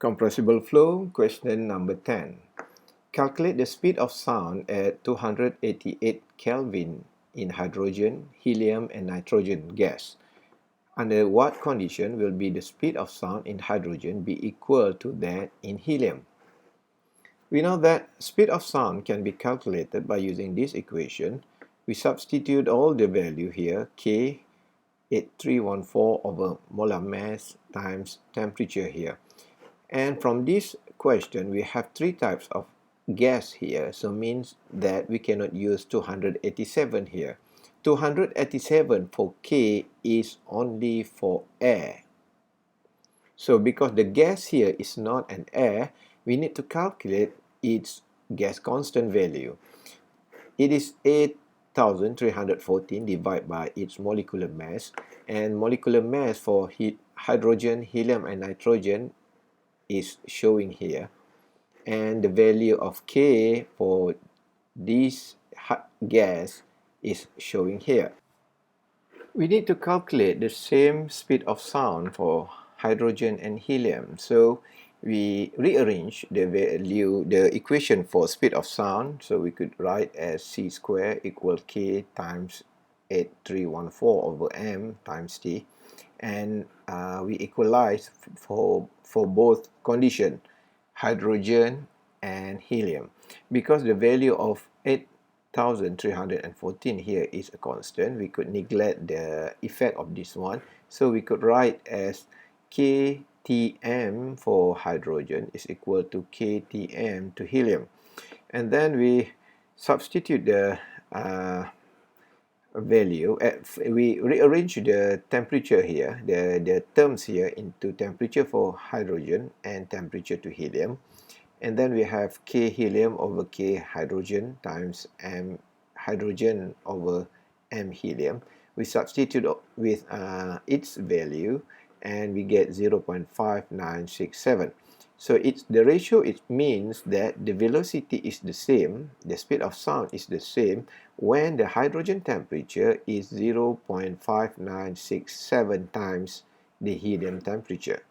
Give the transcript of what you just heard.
Compressible flow, question number 10. Calculate the speed of sound at 288 Kelvin in hydrogen, helium, and nitrogen gas. Under what condition will be the speed of sound in hydrogen be equal to that in helium? We know that speed of sound can be calculated by using this equation. We substitute all the value here, K 8314 over molar mass times temperature here. And from this question, we have three types of gas here, so means that we cannot use 287 here. 287 for K is only for air. So because the gas here is not an air, we need to calculate its gas constant value. It is 8,314 divided by its molecular mass, and molecular mass for hydrogen, helium, and nitrogen is showing here, and the value of K for this gas is showing here. We need to calculate the same speed of sound for hydrogen and helium, so we rearrange the equation for speed of sound, so we could write as c squared equal K times 8314 over m times T, and we equalize for both condition, hydrogen and helium. Because the value of 8,314 here is a constant, we could neglect the effect of this one, so we could write as KTM for hydrogen is equal to KTM to helium, and then we substitute the value. We rearrange the temperature here, the terms here, into temperature for hydrogen and temperature to helium, and then we have K helium over K hydrogen times M hydrogen over M helium. We substitute with its value and we get 0.5967. So the ratio, it means that the velocity is the same, the speed of sound is the same when the hydrogen temperature is 0.5967 times the helium temperature.